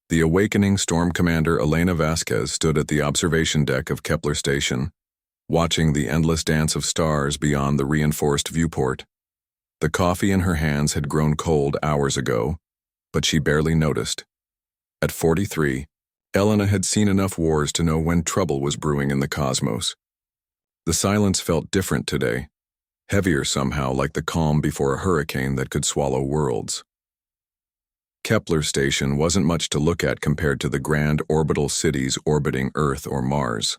The awakening Storm Commander Elena Vasquez stood at the observation deck of Kepler Station, watching the endless dance of stars beyond the reinforced viewport. The coffee in her hands had grown cold hours ago, but she barely noticed. At 43, Elena had seen enough wars to know when trouble was brewing in the cosmos. The silence felt different today, heavier somehow, like the calm before a hurricane that could swallow worlds. Kepler Station wasn't much to look at compared to the grand orbital cities orbiting Earth or Mars.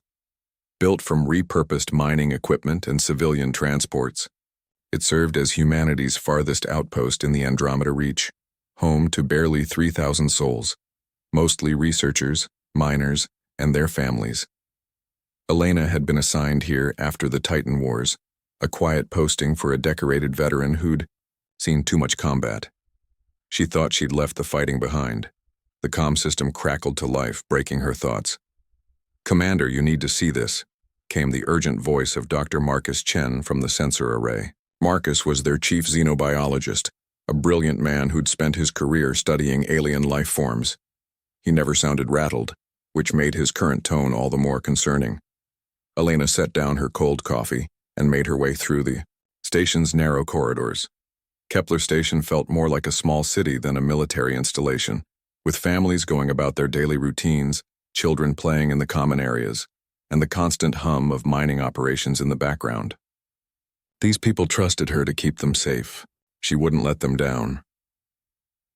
Built from repurposed mining equipment and civilian transports, it served as humanity's farthest outpost in the Andromeda Reach, home to barely 3,000 souls, mostly researchers, miners, and their families. Elena had been assigned here after the Titan Wars, a quiet posting for a decorated veteran who'd seen too much combat. She thought she'd left the fighting behind. The comm system crackled to life, breaking her thoughts. "Commander, you need to see this," came the urgent voice of Dr. Marcus Chen from the sensor array. Marcus was their chief xenobiologist, a brilliant man who'd spent his career studying alien life forms. He never sounded rattled, which made his current tone all the more concerning. Elena set down her cold coffee and made her way through the station's narrow corridors. Kepler Station felt more like a small city than a military installation, with families going about their daily routines, children playing in the common areas, and the constant hum of mining operations in the background. These people trusted her to keep them safe. She wouldn't let them down.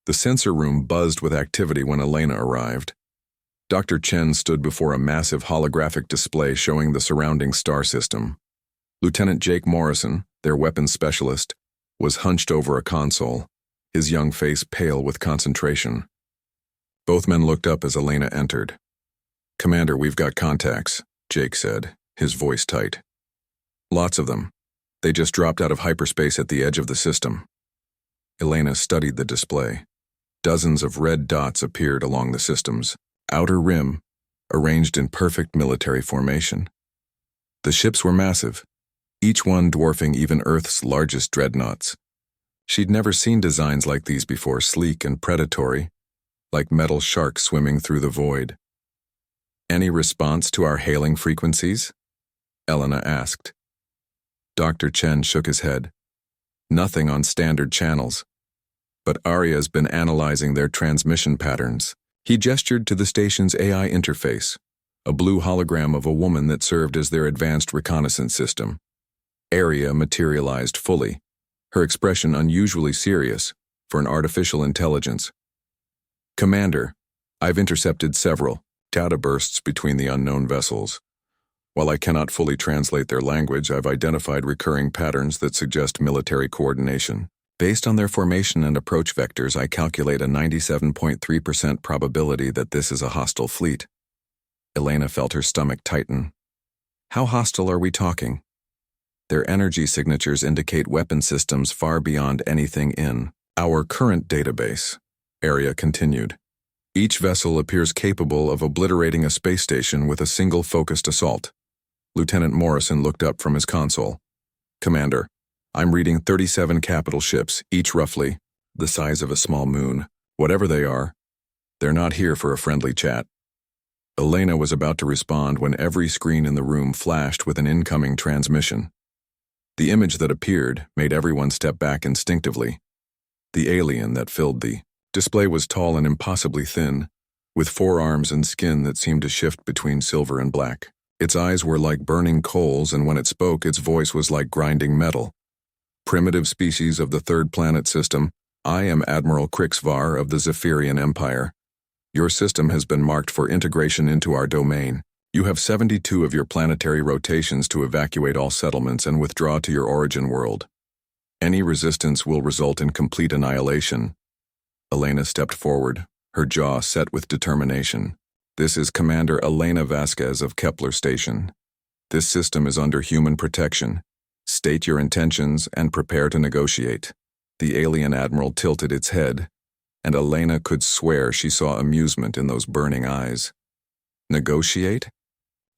The sensor room buzzed with activity when Elena arrived. Dr. Chen stood before a massive holographic display showing the surrounding star system. Lieutenant Jake Morrison, their weapons specialist, was hunched over a console, his young face pale with concentration. Both men looked up as Elena entered. "Commander, we've got contacts," Jake said, his voice tight. "Lots of them. They just dropped out of hyperspace at the edge of the system." Elena studied the display. Dozens of red dots appeared along the system's outer rim, arranged in perfect military formation. The ships were massive, each one dwarfing even Earth's largest dreadnoughts. She'd never seen designs like these before, sleek and predatory, like metal sharks swimming through the void. "Any response to our hailing frequencies?" Elena asked. Dr. Chen shook his head. "Nothing on standard channels. But Arya's been analyzing their transmission patterns." He gestured to the station's AI interface, a blue hologram of a woman that served as their advanced reconnaissance system. Arya materialized fully, her expression unusually serious for an artificial intelligence. "Commander, I've intercepted several data bursts between the unknown vessels. While I cannot fully translate their language, I've identified recurring patterns that suggest military coordination. Based on their formation and approach vectors, I calculate a 97.3% probability that this is a hostile fleet." Elena felt her stomach tighten. "How hostile are we talking?" "Their energy signatures indicate weapon systems far beyond anything in our current database," Arya continued. "Each vessel appears capable of obliterating a space station with a single focused assault." Lieutenant Morrison looked up from his console. "Commander, I'm reading 37 capital ships, each roughly the size of a small moon. Whatever they are, they're not here for a friendly chat." Elena was about to respond when every screen in the room flashed with an incoming transmission. The image that appeared made everyone step back instinctively. The alien that filled the display was tall and impossibly thin, with forearms and skin that seemed to shift between silver and black. Its eyes were like burning coals, and when it spoke, its voice was like grinding metal. "Primitive species of the third planet system, I am Admiral Krixvar of the Zephyrian Empire. Your system has been marked for integration into our domain. You have 72 of your planetary rotations to evacuate all settlements and withdraw to your origin world. Any resistance will result in complete annihilation." Elena stepped forward, her jaw set with determination. "This is Commander Elena Vasquez of Kepler Station. This system is under human protection. State your intentions and prepare to negotiate." The alien admiral tilted its head, and Elena could swear she saw amusement in those burning eyes. "Negotiate?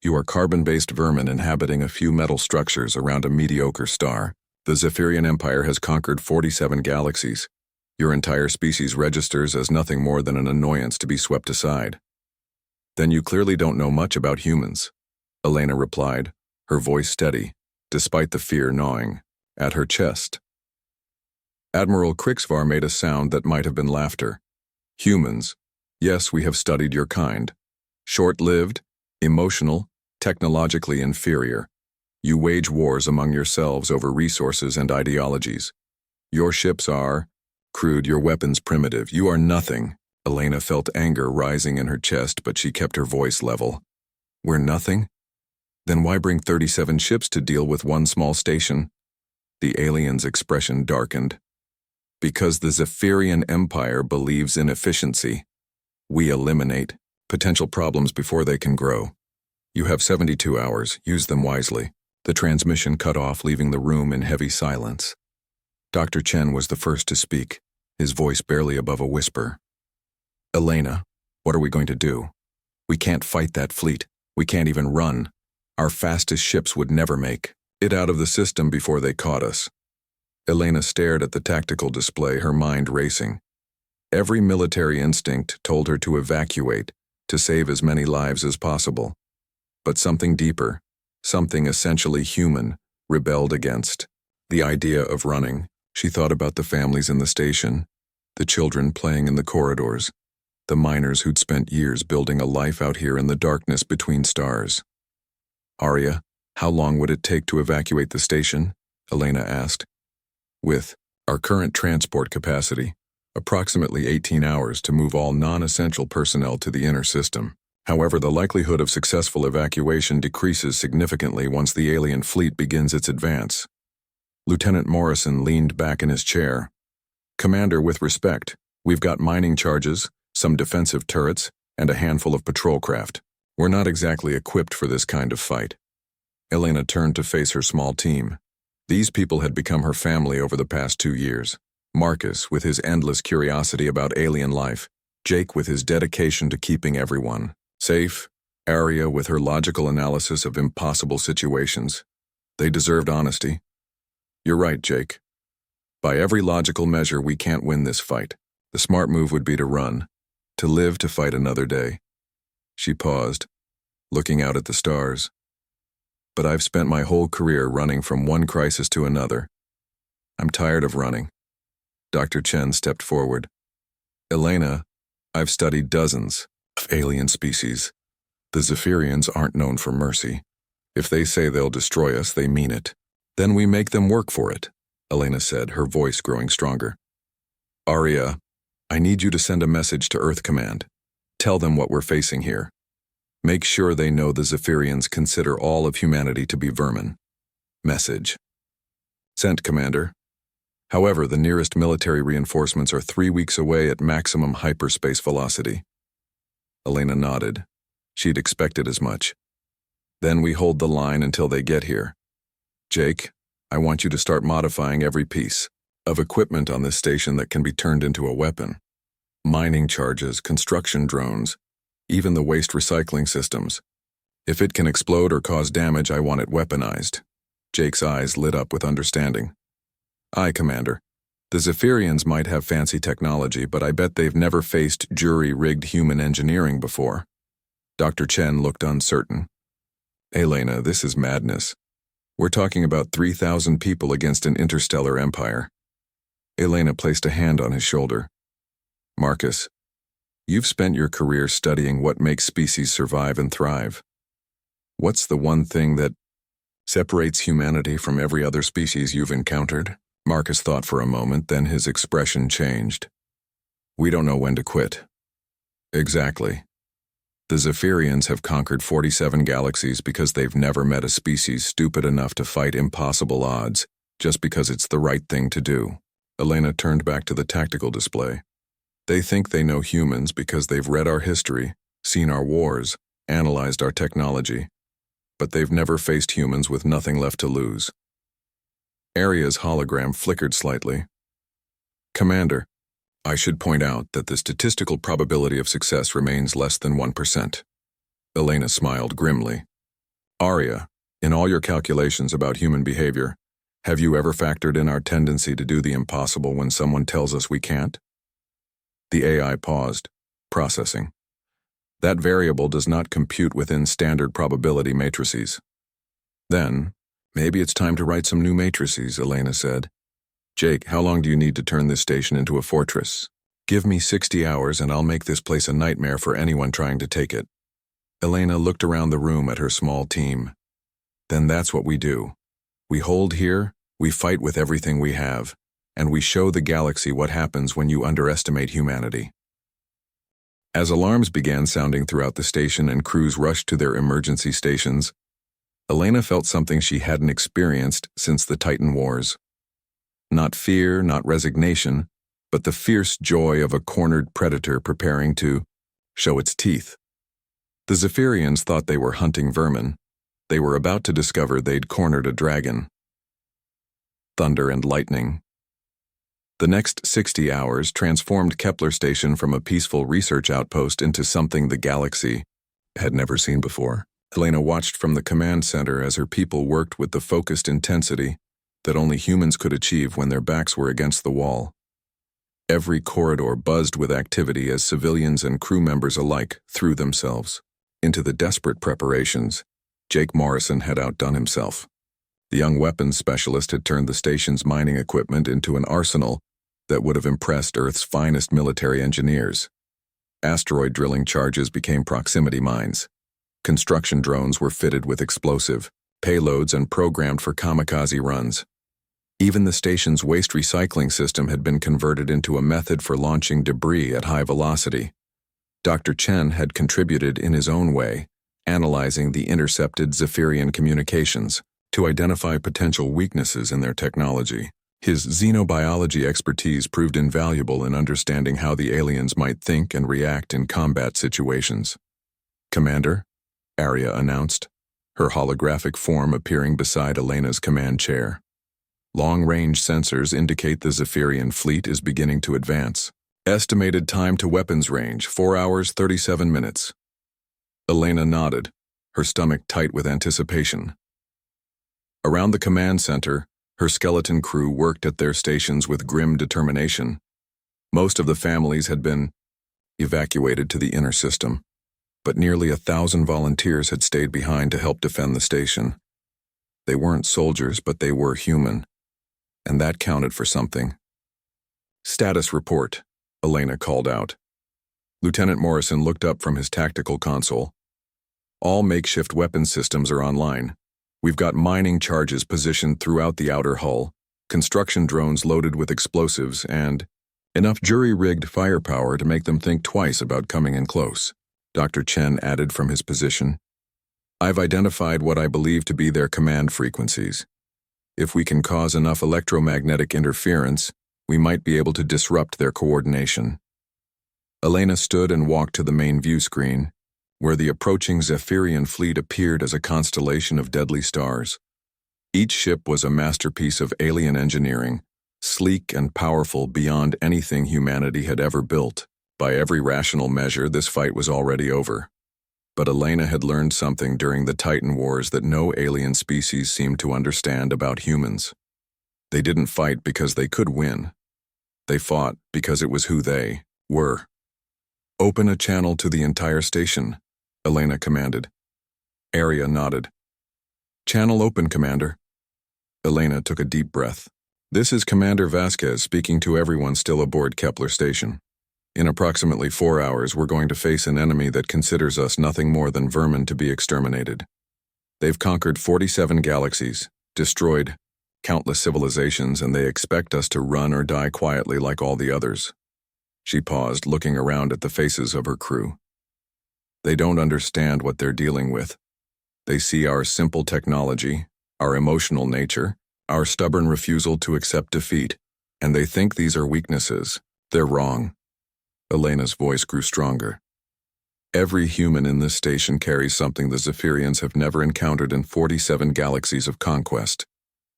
You are carbon-based vermin inhabiting a few metal structures around a mediocre star. The Zephyrian Empire has conquered 47 galaxies. Your entire species registers as nothing more than an annoyance to be swept aside. Then you clearly don't know much about humans, Elena replied, her voice steady, despite the fear gnawing at her chest. Admiral Krixvar made a sound that might have been laughter. Humans. Yes, we have studied your kind. Short-lived, emotional, technologically inferior. You wage wars among yourselves over resources and ideologies. Your ships are crude, your weapons primitive. You are nothing. Elena felt anger rising in her chest, but she kept her voice level. We're nothing? Then why bring 37 ships to deal with one small station? The alien's expression darkened. Because the Zephyrian Empire believes in efficiency. We eliminate potential problems before they can grow. You have 72 hours. Use them wisely. The transmission cut off, leaving the room in heavy silence. Dr. Chen was the first to speak, his voice barely above a whisper. Elena, what are we going to do? We can't fight that fleet. We can't even run. Our fastest ships would never make it out of the system before they caught us. Elena stared at the tactical display, her mind racing. Every military instinct told her to evacuate, to save as many lives as possible. But something deeper, something essentially human, rebelled against the idea of running. She thought about the families in the station, the children playing in the corridors, the miners who'd spent years building a life out here in the darkness between stars. Arya, how long would it take to evacuate the station? Elena asked. With our current transport capacity, approximately 18 hours to move all non-essential personnel to the inner system. However, the likelihood of successful evacuation decreases significantly once the alien fleet begins its advance. Lieutenant Morrison leaned back in his chair. Commander, with respect, we've got mining charges, some defensive turrets, and a handful of patrol craft. We're not exactly equipped for this kind of fight. Elena turned to face her small team. These people had become her family over the past 2 years. Marcus, with his endless curiosity about alien life. Jake, with his dedication to keeping everyone safe. Arya, with her logical analysis of impossible situations. They deserved honesty. You're right, Jake. By every logical measure, we can't win this fight. The smart move would be to run, to live to fight another day. She paused, looking out at the stars. But I've spent my whole career running from one crisis to another. I'm tired of running. Dr. Chen stepped forward. Elena, I've studied dozens of alien species. The Zephyrians aren't known for mercy. If they say they'll destroy us, they mean it. Then we make them work for it, Elena said, her voice growing stronger. Arya, I need you to send a message to Earth Command. Tell them what we're facing here. Make sure they know the Zephyrians consider all of humanity to be vermin. Message. Sent, Commander. However, the nearest military reinforcements are 3 weeks away at maximum hyperspace velocity. Elena nodded. She'd expected as much. Then we hold the line until they get here. Jake, I want you to start modifying every piece of equipment on this station that can be turned into a weapon. Mining charges, construction drones, even the waste recycling systems. If it can explode or cause damage, I want it weaponized. Jake's eyes lit up with understanding. Aye, Commander. The Zephyrians might have fancy technology, but I bet they've never faced jury-rigged human engineering before. Dr. Chen looked uncertain. Elena, this is madness. We're talking about 3,000 people against an interstellar empire. Elena placed a hand on his shoulder. Marcus, you've spent your career studying what makes species survive and thrive. What's the one thing that separates humanity from every other species you've encountered? Marcus thought for a moment, then his expression changed. We don't know when to quit. Exactly. The Zephyrians have conquered 47 galaxies because they've never met a species stupid enough to fight impossible odds, just because it's the right thing to do. Elena turned back to the tactical display. They think they know humans because they've read our history, seen our wars, analyzed our technology. But they've never faced humans with nothing left to lose. Arya's hologram flickered slightly. Commander, I should point out that the statistical probability of success remains less than 1%. Elena smiled grimly. Arya, in all your calculations about human behavior, Have you ever factored in our tendency to do the impossible when someone tells us we can't? The AI paused, processing. That variable does not compute within standard probability matrices. Then, maybe it's time to write some new matrices, Elena said. Jake, how long do you need to turn this station into a fortress? Give me 60 hours and I'll make this place a nightmare for anyone trying to take it. Elena looked around the room at her small team. Then that's what we do. We hold here, we fight with everything we have, and we show the galaxy what happens when you underestimate humanity. As alarms began sounding throughout the station and crews rushed to their emergency stations, Elena felt something she hadn't experienced since the Titan Wars. Not fear, not resignation, but the fierce joy of a cornered predator preparing to show its teeth. The Zephyrians thought they were hunting vermin. They were about to discover they'd cornered a dragon. Thunder and lightning. The next 60 hours transformed Kepler Station from a peaceful research outpost into something the galaxy had never seen before. Elena watched from the command center as her people worked with the focused intensity that only humans could achieve when their backs were against the wall. Every corridor buzzed with activity as civilians and crew members alike threw themselves into the desperate preparations. Jake Morrison had outdone himself. The young weapons specialist had turned the station's mining equipment into an arsenal that would have impressed Earth's finest military engineers. Asteroid drilling charges became proximity mines. Construction drones were fitted with explosive payloads and programmed for kamikaze runs. Even the station's waste recycling system had been converted into a method for launching debris at high velocity. Dr. Chen had contributed in his own way, analyzing the intercepted Zephyrian communications to identify potential weaknesses in their technology. His xenobiology expertise proved invaluable in understanding how the aliens might think and react in combat situations. Commander, Arya announced, her holographic form appearing beside Elena's command chair. Long-range sensors indicate the Zephyrian fleet is beginning to advance. Estimated time to weapons range, 4 hours, 37 minutes. Elena nodded, her stomach tight with anticipation. Around the command center, her skeleton crew worked at their stations with grim determination. Most of the families had been evacuated to the inner system, but nearly 1,000 volunteers had stayed behind to help defend the station. They weren't soldiers, but they were human, and that counted for something. Status report, Elena called out. Lieutenant Morrison looked up from his tactical console. All makeshift weapons systems are online. We've got mining charges positioned throughout the outer hull, construction drones loaded with explosives, and enough jury-rigged firepower to make them think twice about coming in close, Dr. Chen added from his position. I've identified what I believe to be their command frequencies. If we can cause enough electromagnetic interference, we might be able to disrupt their coordination. Elena stood and walked to the main view screen, where the approaching Zephyrian fleet appeared as a constellation of deadly stars. Each ship was a masterpiece of alien engineering, sleek and powerful beyond anything humanity had ever built. By every rational measure, this fight was already over. But Elena had learned something during the Titan Wars that no alien species seemed to understand about humans. They didn't fight because they could win. They fought because it was who they were. Open a channel to the entire station, Elena commanded. Arya nodded. Channel open, Commander. Elena took a deep breath. This is Commander Vasquez speaking to everyone still aboard Kepler Station. In approximately 4 hours, we're going to face an enemy that considers us nothing more than vermin to be exterminated. They've conquered 47 galaxies, destroyed countless civilizations, and they expect us to run or die quietly like all the others. She paused, looking around at the faces of her crew. They don't understand what they're dealing with. They see our simple technology, our emotional nature, our stubborn refusal to accept defeat, and they think these are weaknesses. They're wrong. Elena's voice grew stronger. Every human in this station carries something the Zephyrians have never encountered in 47 galaxies of conquest.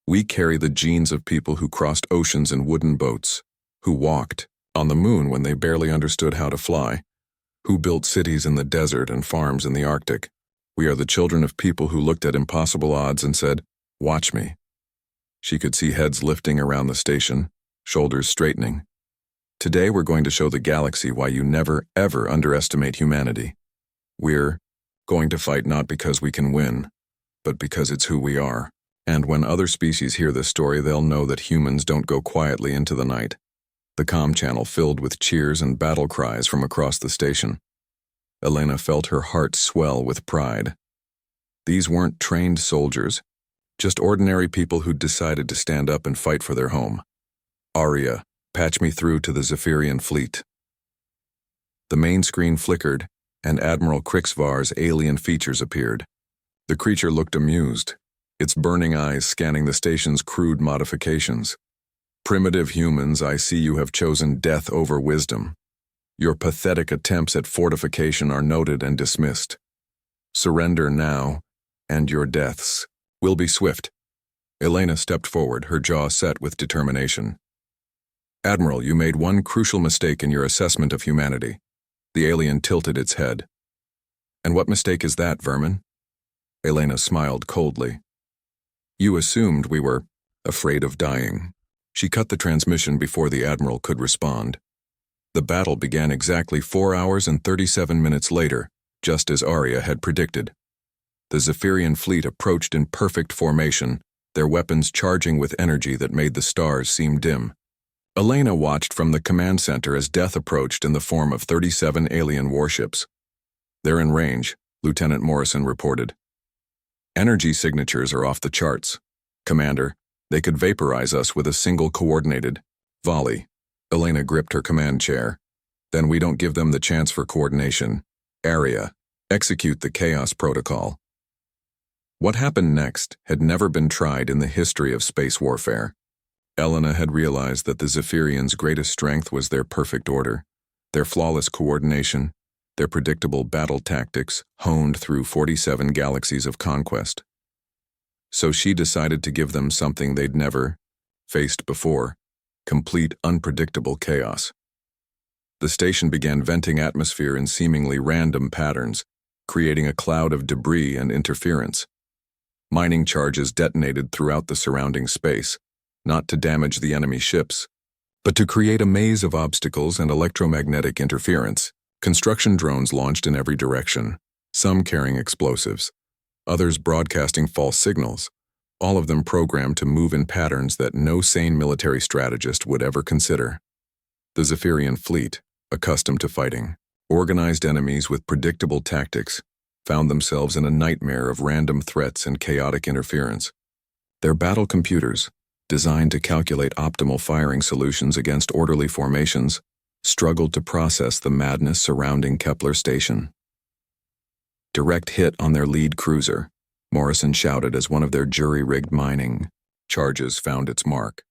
We carry the genes of people who crossed oceans in wooden boats, who walked on the moon when they barely understood how to fly, who built cities in the desert and farms in the Arctic. We are the children of people who looked at impossible odds and said, "Watch me." She could see heads lifting around the station, shoulders straightening. Today we're going to show the galaxy why you never, ever underestimate humanity. We're going to fight not because we can win, but because it's who we are. And when other species hear this story, they'll know that humans don't go quietly into the night. The comm channel filled with cheers and battle cries from across the station. Elena felt her heart swell with pride. These weren't trained soldiers, just ordinary people who'd decided to stand up and fight for their home. Aria, patch me through to the Zephyrian fleet. The main screen flickered, and Admiral Krixvar's alien features appeared. The creature looked amused, its burning eyes scanning the station's crude modifications. Primitive humans, I see you have chosen death over wisdom. Your pathetic attempts at fortification are noted and dismissed. Surrender now, and your deaths will be swift. Elena stepped forward, her jaw set with determination. Admiral, you made one crucial mistake in your assessment of humanity. The alien tilted its head. And what mistake is that, vermin? Elena smiled coldly. You assumed we were afraid of dying. She cut the transmission before the Admiral could respond. The battle began exactly 4 hours and 37 minutes later, just as Aria had predicted. The Zephyrian fleet approached in perfect formation, their weapons charging with energy that made the stars seem dim. Elena watched from the command center as death approached in the form of 37 alien warships. They're in range, Lieutenant Morrison reported. Energy signatures are off the charts. Commander, they could vaporize us with a single coordinated volley. Elena gripped her command chair. Then we don't give them the chance for coordination. Aria, execute the chaos protocol. What happened next had never been tried in the history of space warfare. Elena had realized that the Zephyrians' greatest strength was their perfect order, their flawless coordination, their predictable battle tactics honed through 47 galaxies of conquest. So she decided to give them something they'd never faced before: complete, unpredictable chaos. The station began venting atmosphere in seemingly random patterns, creating a cloud of debris and interference. Mining charges detonated throughout the surrounding space, not to damage the enemy ships, but to create a maze of obstacles and electromagnetic interference. Construction drones launched in every direction, some carrying explosives, others broadcasting false signals, all of them programmed to move in patterns that no sane military strategist would ever consider. The Zephyrian fleet, accustomed to fighting organized enemies with predictable tactics, found themselves in a nightmare of random threats and chaotic interference. Their battle computers, designed to calculate optimal firing solutions against orderly formations, struggled to process the madness surrounding Kepler Station. Direct hit on their lead cruiser, Morrison shouted as one of their jury-rigged mining charges found its mark.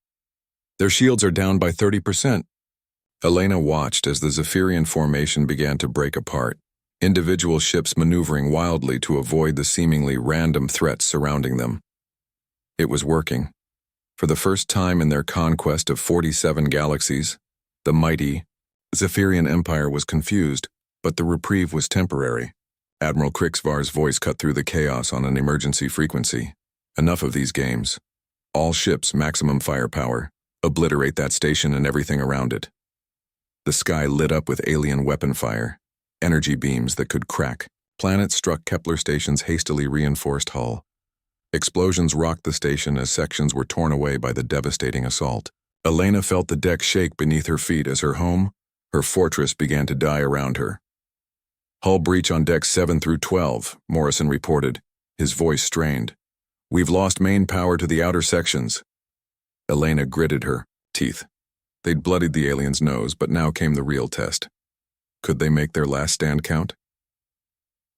Their shields are down by 30%. Elena watched as the Zephyrian formation began to break apart, individual ships maneuvering wildly to avoid the seemingly random threats surrounding them. It was working. For the first time in their conquest of 47 galaxies, the mighty Zephyrian Empire was confused, but the reprieve was temporary. Admiral Krixvar's voice cut through the chaos on an emergency frequency. Enough of these games. All ships, maximum firepower. Obliterate that station and everything around it. The sky lit up with alien weapon fire, energy beams that could crack. Planets struck Kepler Station's hastily reinforced hull. Explosions rocked the station as sections were torn away by the devastating assault. Elena felt the deck shake beneath her feet as her home, her fortress, began to die around her. Hull breach on decks 7 through 12, Morrison reported, his voice strained. We've lost main power to the outer sections. Elena gritted her teeth. They'd bloodied the alien's nose, but now came the real test. Could they make their last stand count?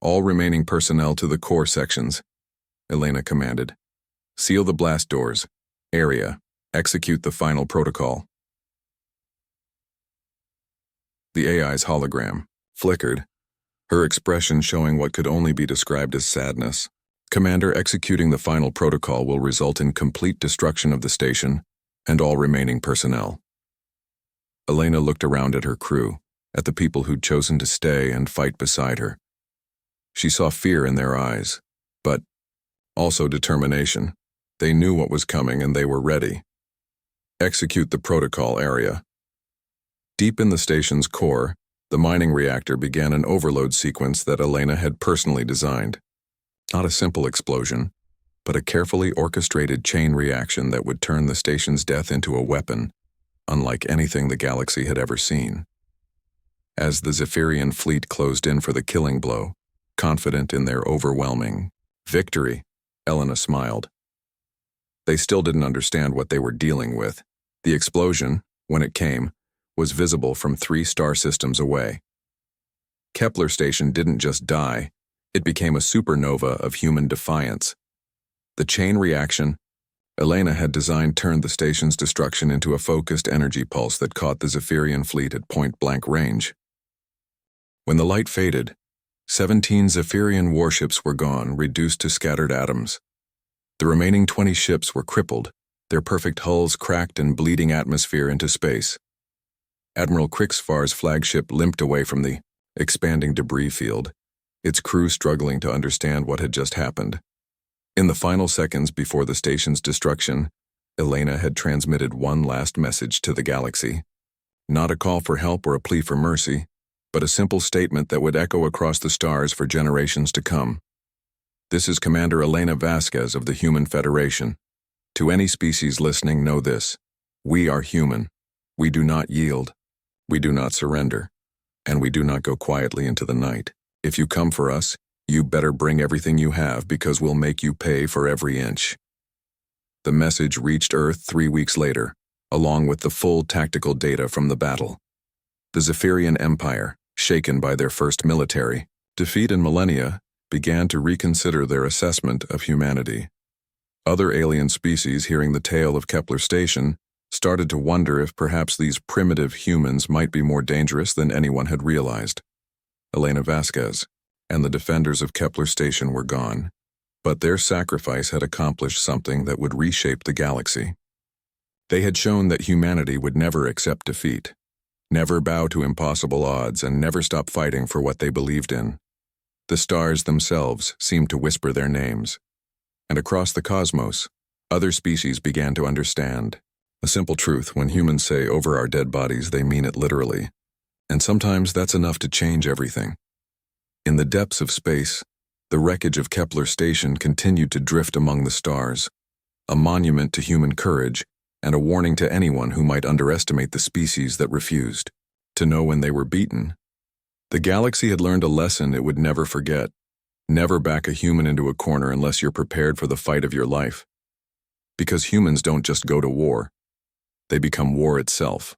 All remaining personnel to the core sections, Elena commanded. Seal the blast doors. Area, execute the final protocol. The AI's hologram flickered, her expression showing what could only be described as sadness. Commander, executing the final protocol will result in complete destruction of the station and all remaining personnel. Elena looked around at her crew, at the people who'd chosen to stay and fight beside her. She saw fear in their eyes, but also determination. They knew what was coming and they were ready. Execute the protocol area. Deep in the station's core, the mining reactor began an overload sequence that Elena had personally designed. Not a simple explosion, but a carefully orchestrated chain reaction that would turn the station's death into a weapon, unlike anything the galaxy had ever seen. As the Zephyrian fleet closed in for the killing blow, confident in their overwhelming victory, Elena smiled. They still didn't understand what they were dealing with. The explosion, when it came, was visible from 3 star systems away. Kepler Station didn't just die, it became a supernova of human defiance. The chain reaction Elena had designed turned the station's destruction into a focused energy pulse that caught the Zephyrian fleet at point-blank range. When the light faded, 17 Zephyrian warships were gone, reduced to scattered atoms. The remaining 20 ships were crippled, their perfect hulls cracked and bleeding atmosphere into space. Admiral Krixfar's flagship limped away from the expanding debris field, its crew struggling to understand what had just happened. In the final seconds before the station's destruction, Elena had transmitted one last message to the galaxy. Not a call for help or a plea for mercy, but a simple statement that would echo across the stars for generations to come. This is Commander Elena Vasquez of the Human Federation. To any species listening, know this: we are human. We do not yield. We do not surrender. And we do not go quietly into the night. If you come for us, you better bring everything you have, because we'll make you pay for every inch. The message reached Earth 3 weeks later, along with the full tactical data from the battle. The Zephyrian Empire, shaken by their first military defeat in millennia, began to reconsider their assessment of humanity. Other alien species, hearing the tale of Kepler Station, started to wonder if perhaps these primitive humans might be more dangerous than anyone had realized. Elena Vasquez and the defenders of Kepler Station were gone, but their sacrifice had accomplished something that would reshape the galaxy. They had shown that humanity would never accept defeat, never bow to impossible odds, and never stop fighting for what they believed in. The stars themselves seemed to whisper their names, and across the cosmos, other species began to understand. A simple truth: when humans say over our dead bodies, they mean it literally. And sometimes that's enough to change everything. In the depths of space, the wreckage of Kepler Station continued to drift among the stars, a monument to human courage and a warning to anyone who might underestimate the species that refused to know when they were beaten. The galaxy had learned a lesson it would never forget: never back a human into a corner unless you're prepared for the fight of your life. Because humans don't just go to war, they become war itself.